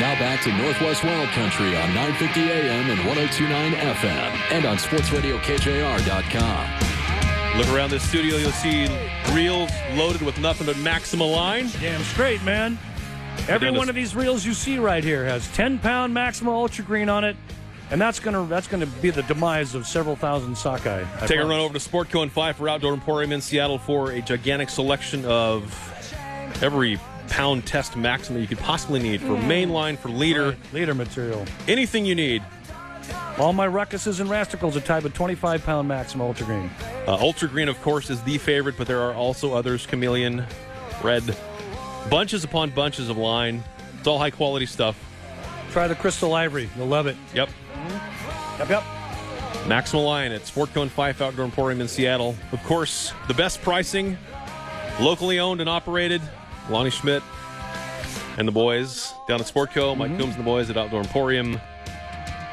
Now back to Northwest Wild Country on 950 AM and 102.9 FM and on sportsradiokjr.com. Look around this studio, you'll see reels loaded with nothing but Maxima line. Damn straight, man. Every one of these reels you see right here has 10-pound Maxima Ultra Green on it, and that's gonna be the demise of several thousand sockeye. Take a run over to Sportco and Pfeiffer Outdoor Emporium in Seattle for a gigantic selection of every pound test Maxima you could possibly need for mainline, for leader. Right. Leader material. Anything you need. All my ruckuses and rasticles are tied with 25-pound Maxima Ultra Green. Ultra Green, of course, is the favorite, but there are also others. Chameleon, Red, bunches upon bunches of line. It's all high-quality stuff. Try the Crystal Ivory. You'll love it. Yep. Yep. Maxima line at Sportco and Pfeiffer Outdoor Emporium in Seattle. Of course, the best pricing, locally owned and operated. Lonnie Schmidt and the boys down at Sportco. Mike Coombs and the boys at Outdoor Emporium.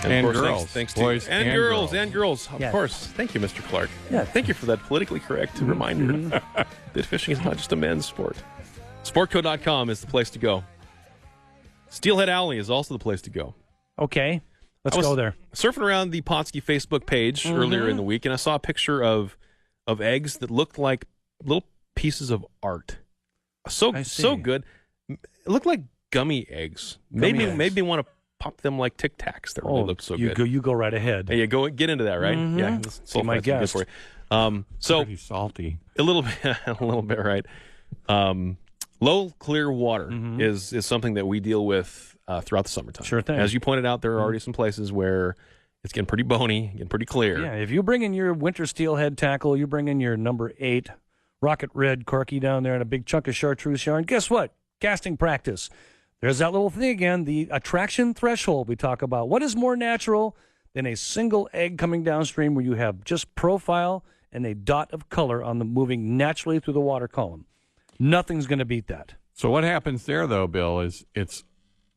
And of course, girls. Thanks to Boys and girls. Of Yeah. course. Thank you, Mr. Clark. Yeah. Thank you for that politically correct reminder that fishing is not just a men's sport. Sportco.com is the place to go. Steelhead Alley is also the place to go. Okay. Let's go there. Surfing around the Potsky Facebook page earlier in the week, and I saw a picture of eggs that looked like little pieces of art. So good. It looked like gummy eggs. Made me want to pop them like Tic Tacs. That really looked so good. You go right ahead. Hey, get into that, right? Yeah, Be my guest. Good for you. So Pretty salty. a little bit, right? Low clear water is something that we deal with throughout the summertime. Sure thing. As you pointed out, there are already some places where it's getting pretty bony, getting pretty clear. Yeah, if you bring in your winter steelhead tackle, you bring in your number 8 Rocket Red Corky down there and a big chunk of chartreuse yarn, guess what? Casting practice. There's that little thing again, the attraction threshold we talk about. What is more natural than a single egg coming downstream where you have just profile and a dot of color on the moving naturally through the water column? Nothing's going to beat that. So what happens there, though, Bill, is it's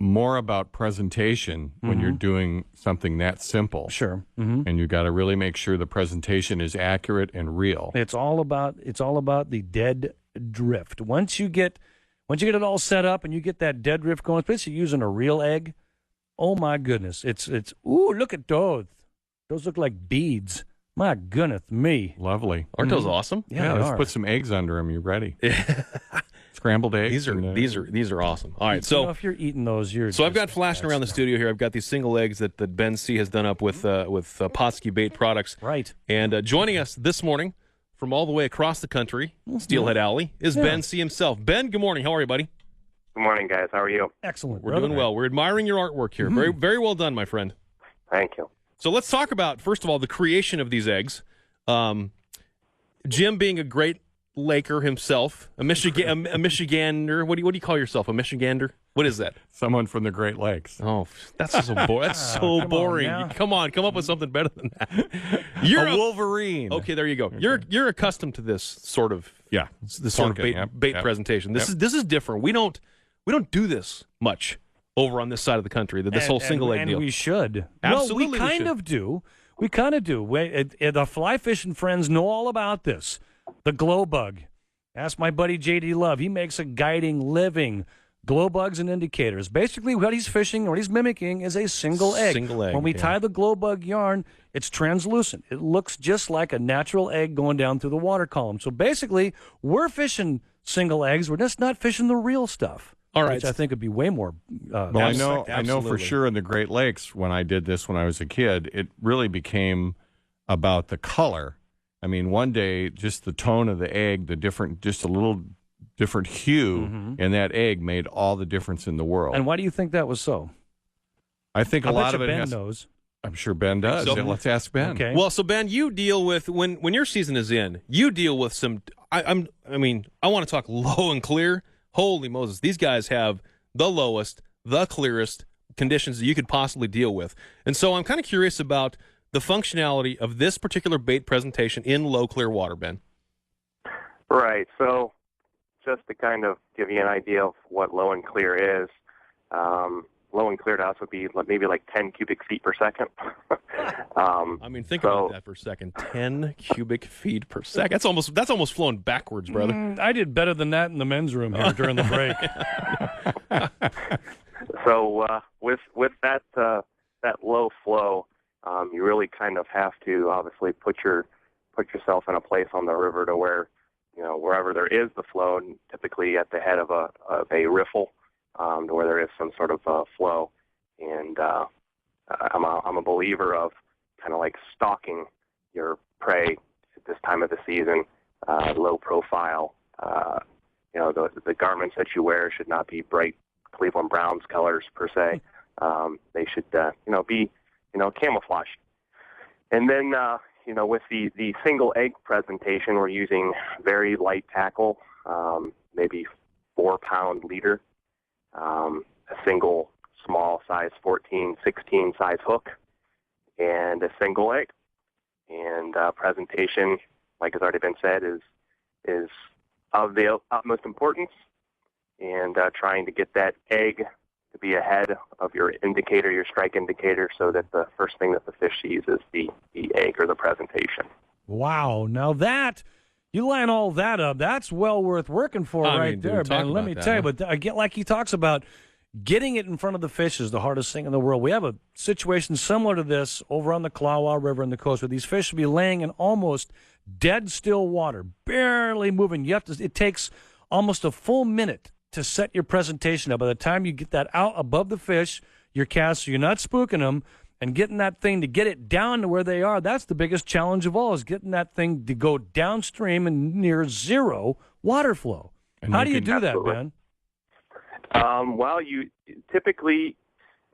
more about presentation when you're doing something that simple. Sure. And you got to really make sure the presentation is accurate and real. It's all about the dead drift. Once you get it all set up and you get that dead drift going, especially using a real egg, oh my goodness. It's ooh, look at those. Those look like beads. My goodness me. Lovely. Aren't those awesome? Yeah, let's put some eggs under them. You're ready. Scrambled eggs. These are awesome. All right, so if you're eating those, So I've got flashing around the studio here. I've got these single eggs that Ben C has done up with Potsky Bait Products. Right. And joining us this morning from all the way across the country, Steelhead Alley, is Ben C himself. Ben, good morning. How are you, buddy? Good morning, guys. How are you? Excellent. We're doing well. We're admiring your artwork here. Very, very well done, my friend. Thank you. So let's talk about, first of all, the creation of these eggs. Jim being a great Laker himself, a Michigander. What do you call yourself? A Michigander? What is that? Someone from the Great Lakes. Oh, that's so boring. That's so boring. Come on, come up with something better than that. You're a Wolverine. Okay, there you go. You're accustomed to this sort of bait presentation. This is different. We don't do this much over on this side of the country. This whole single egg deal. And we should. Absolutely, well, we kind of do. We kind of do. The fly fishing friends know all about this. The glow bug. Ask my buddy J.D. Love. He makes a guiding living. Glow bugs and indicators. Basically, what he's fishing, what he's mimicking, is a single egg. When we tie the glow bug yarn, it's translucent. It looks just like a natural egg going down through the water column. So basically, we're fishing single eggs. We're just not fishing the real stuff. All right. Which I think would be way more. Well, I know for sure in the Great Lakes when I did this when I was a kid, it really became about the color. I mean, one day, just the tone of the egg, just a little different hue in that egg made all the difference in the world. And why do you think that was so? I think a lot of it Ben knows. I'm sure Ben does. So, let's ask Ben. Okay. Well, so Ben, you deal with when your season is in, you deal with some. I want to talk low and clear. Holy Moses, these guys have the lowest, the clearest conditions that you could possibly deal with. And so I'm kind of curious about the functionality of this particular bait presentation in low clear water, Ben. Right. So just to kind of give you an idea of what low and clear is, low and clear to us would be maybe like 10 cubic feet per second. Think about that for a second. 10 cubic feet per second. That's almost flowing backwards, brother. I did better than that in the men's room here during the break. So with that low flow, you really kind of have to obviously put yourself in a place on the river to where, wherever there is the flow, and typically at the head of a riffle, to where there is some sort of flow. And I'm a believer of kind of like stalking your prey at this time of the season, low profile. The garments that you wear should not be bright Cleveland Browns colors per se. They should, be, camouflaged. And then, with the single egg presentation, we're using very light tackle, maybe 4-pound leader, a single small size 14, 16 size hook, and a single egg. And presentation, like has already been said, is of the utmost importance. And trying to get that egg to be ahead of your indicator, your strike indicator, so that the first thing that the fish sees is the egg or the presentation. Wow. Now that, you line all that up, that's well worth working for there, man. Let me tell you, but again, like he talks about, getting it in front of the fish is the hardest thing in the world. We have a situation similar to this over on the Clawha River in the coast where these fish will be laying in almost dead still water, barely moving. It takes almost a full minute to set your presentation up. By the time you get that out above the fish, your cast, so you're not spooking them, and getting that thing to get it down to where they are, that's the biggest challenge of all, is getting that thing to go downstream and near zero water flow. How do you do that, Ben? Well, you typically,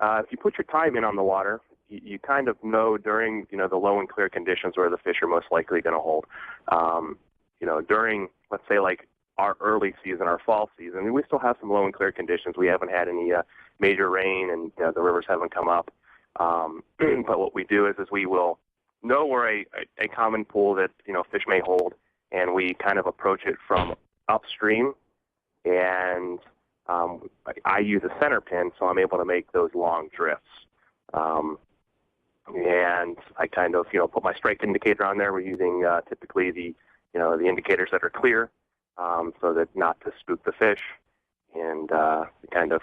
if you put your time in on the water, you kind of know during, the low and clear conditions where the fish are most likely going to hold. During, let's say, like our early season, our fall season, we still have some low and clear conditions. We haven't had any major rain, and the rivers haven't come up. But what we do is we will know where a common pool that, fish may hold, and we kind of approach it from upstream. And I use a center pin, so I'm able to make those long drifts. And I kind of, put my strike indicator on there. We're using typically the indicators that are clear, so that not to spook the fish, and kind of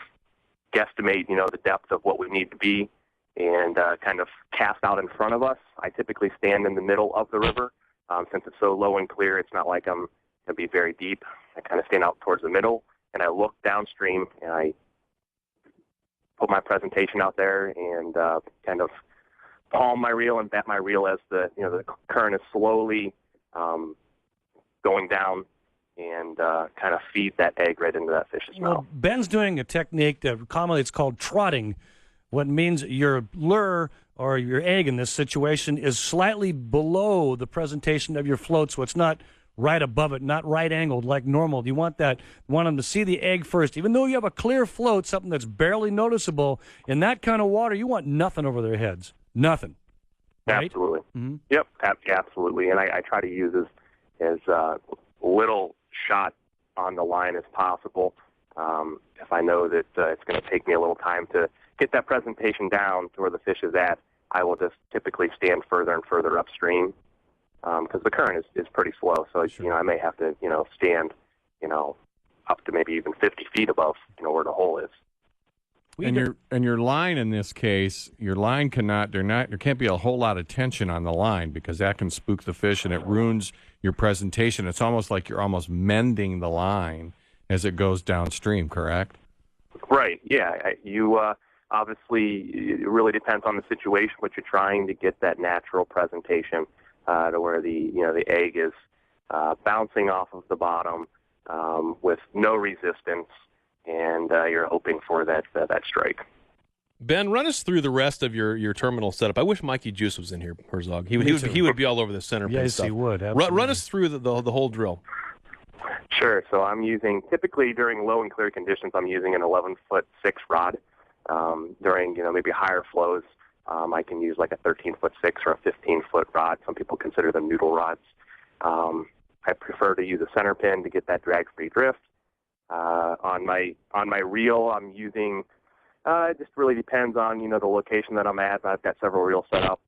guesstimate, the depth of what we need to be, and kind of cast out in front of us. I typically stand in the middle of the river. Since it's so low and clear, it's not like I'm going to be very deep. I kind of stand out towards the middle, and I look downstream, and I put my presentation out there, and kind of palm my reel and bat my reel as the current is slowly going down, and kind of feed that egg right into that fish's mouth. Well, Ben's doing a technique that commonly it's called trotting, what means your lure or your egg in this situation is slightly below the presentation of your float, so it's not right above it, not right angled like normal. You want them to see the egg first. Even though you have a clear float, something that's barely noticeable, in that kind of water, you want nothing over their heads. Nothing. Right? Absolutely. Mm-hmm. Yep, absolutely. And I try to use as little shot on the line as possible. If I know that it's going to take me a little time to get that presentation down to where the fish is at, I will just typically stand further and further upstream, because the current is pretty slow. So, sure. I may have to, stand, up to maybe even 50 feet above, where the hole is. And your line in this case, your line there can't be a whole lot of tension on the line, because that can spook the fish and it ruins your presentation. It's almost like you're almost mending the line as it goes downstream, correct? Right. Yeah. You obviously, it really depends on the situation, but you're trying to get that natural presentation to where the egg is bouncing off of the bottom with no resistance, and you're hoping for that strike. Ben, run us through the rest of your terminal setup. I wish Mikey Juice was in here, Herzog. He would be all over the center pin stuff. Yes, he would. Absolutely. Run us through the whole drill. Sure. So I'm using, typically during low and clear conditions, I'm using an 11-foot 6 rod. During maybe higher flows, I can use like a 13-foot 6 or a 15-foot rod. Some people consider them noodle rods. I prefer to use a center pin to get that drag-free drift. On my reel, I'm using. It just really depends on the location that I'm at. I've got several reels set up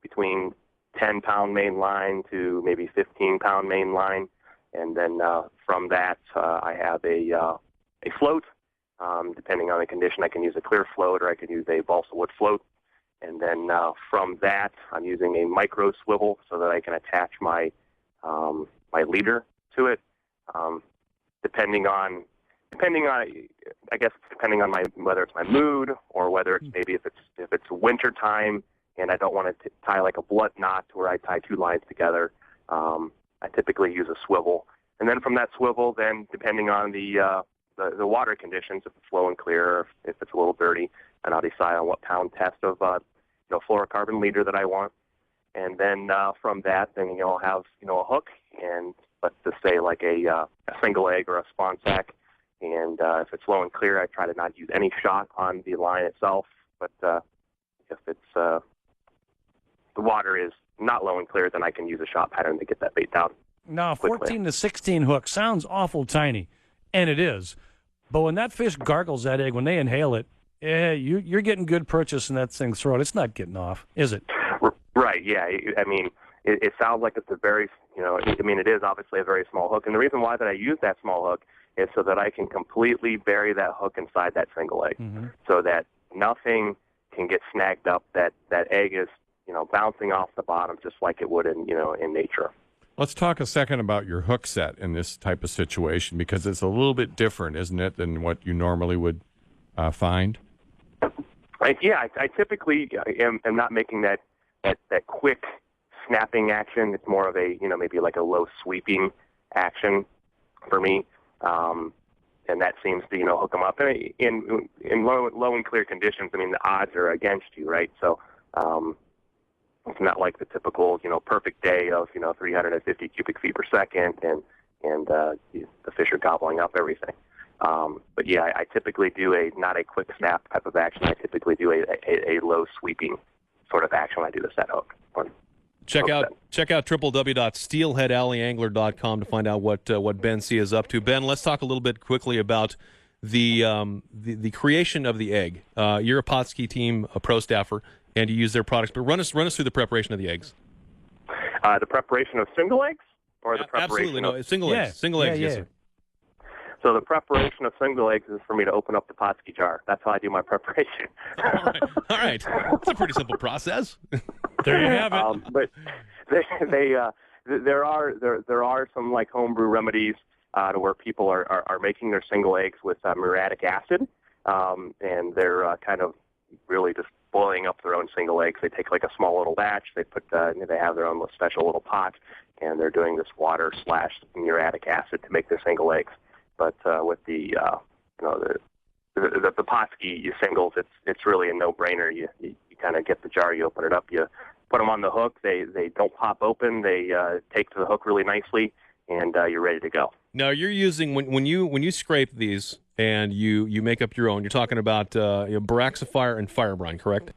between 10-pound main line to maybe 15-pound main line, and then from that I have a float Depending on the condition, I can use a clear float or I can use a balsa wood float. And then from that, I'm using a micro swivel so that I can attach my my leader to it. Depending on my whether it's my mood or whether it's maybe if it's winter time and I don't want to tie like a blood knot where I tie two lines together. I typically use a swivel, and then from that swivel, then depending on the water conditions, if it's low and clear, or if it's a little dirty, and I'll decide on what pound test of fluorocarbon leader that I want, and then from that, then I'll have a hook, and let's just say like a single egg or a spawn sack, and if it's low and clear, I try to not use any shot on the line itself, but if it's the water is not low and clear, then I can use a shot pattern to get that bait down. Now, quickly. 14 to 16 hook sounds awful tiny, and it is. But when that fish gargles that egg, when they inhale it, you're getting good purchase in that thing's throat. It's not getting off, is it? Right, yeah. I mean, it sounds like it's a very, it is obviously a very small hook. And the reason why that I use that small hook is so that I can completely bury that hook inside that single egg so that nothing can get snagged up. That egg is, bouncing off the bottom just like it would in nature. Let's talk a second about your hook set in this type of situation, because it's a little bit different, isn't it, than what you normally would find? Yeah, I typically am not making that quick snapping action. It's more of a, maybe like a low sweeping action for me. And that seems to, hook them up. And in low and clear conditions, the odds are against you, right? So it's not like the typical, perfect day of, 350 cubic feet per second and the fish are gobbling up everything. But yeah, I typically do not a quick snap type of action. I typically do a low sweeping sort of action when I do the set hook. Check out www.steelheadalleyangler.com to find out what Ben C is up to. Ben, let's talk a little bit quickly about the creation of the egg. You're a Potski team, a pro staffer, and you use their products. But run us through the preparation of the eggs. The preparation of single eggs, or the preparation absolutely of single eggs. Single eggs, yes, sir. So the preparation of single eggs is for me to open up the Potski jar. That's how I do my preparation. All right. It's a pretty simple process. There you have it. But there are some like homebrew remedies to where people are making their single eggs with muriatic acid, and they're kind of really just boiling up their own single eggs. They take like a small little batch. They have their own special little pot, and they're doing this water / muriatic acid to make their single eggs. But with the Potski singles, it's really a no-brainer. You kind of get the jar, you open it up, you put them on the hook. They don't pop open. They take to the hook really nicely, and you're ready to go. Now you're using when you scrape these and you make up your own. You're talking about Baraxifier and Fire Brine, correct?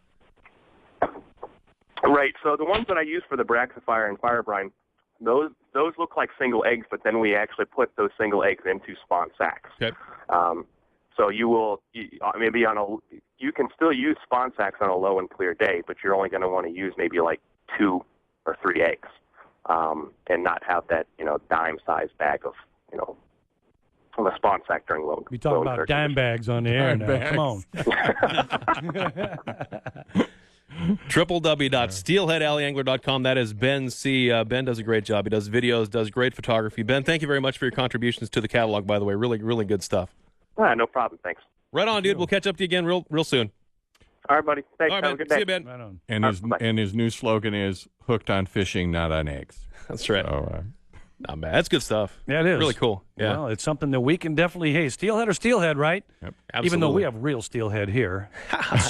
Right. So the ones that I use for the Baraxifier and Fire Brine, those look like single eggs, but then we actually put those single eggs into spawn sacks. Okay. So you can still use spawn sacks on a low and clear day, but you're only going to want to use maybe like 2 or 3 eggs, and not have that dime-sized bag of a spawn sack during low. We talk about dime bags on the air now. Come on. www.steelheadalleyangler.com. That is Ben C. Ben does a great job. He does videos, does great photography. Ben, thank you very much for your contributions to the catalog, by the way. Really, really good stuff. No problem. Thanks. Right on, dude. We'll catch up to you again real soon. All right, buddy. Thanks. All right, Have a good day. See you, Ben. Right on. And his new slogan is "Hooked on fishing, not on eggs." That's right. So, not bad. That's good stuff. Yeah, it is. Really cool. Yeah. Well, it's something that we can definitely, steelhead or steelhead, right? Yep. Absolutely. Even though we have real steelhead here.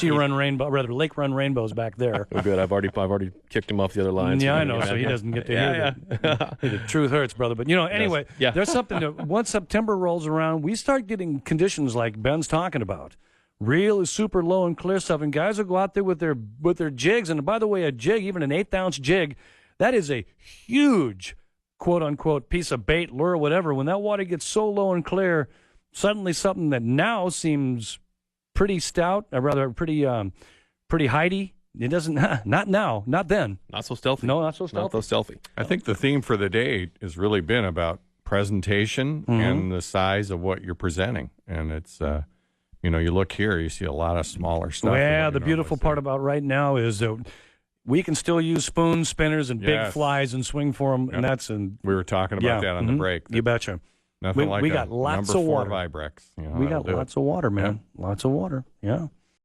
Lake Run rainbows back there. Oh, good. I've already kicked him off the other line. Yeah, I know. So he doesn't get to hear it. The truth hurts, brother. But anyway, there's something that once September rolls around, we start getting conditions like Ben's talking about. Real super low and clear stuff, and guys will go out there with their jigs. And by the way, a jig, even an 1/8 ounce jig, that is a huge quote-unquote piece of bait, lure, whatever. When that water gets so low and clear, suddenly something that now seems pretty stout, or rather pretty heighty, it doesn't, not now, not then. Not so stealthy. No, not so stealthy. Not so stealthy. I think the theme for the day has really been about presentation and the size of what you're presenting. And it's you know, you look here, you see a lot of smaller stuff. Well, the beautiful part about right now is that we can still use spoons, spinners, and big flies and swing for them, and that's we were talking about that on the break. You betcha. Nothing like we got lots of water. Vibrex. You know, we got lots of water, man. Lots of water. Yeah.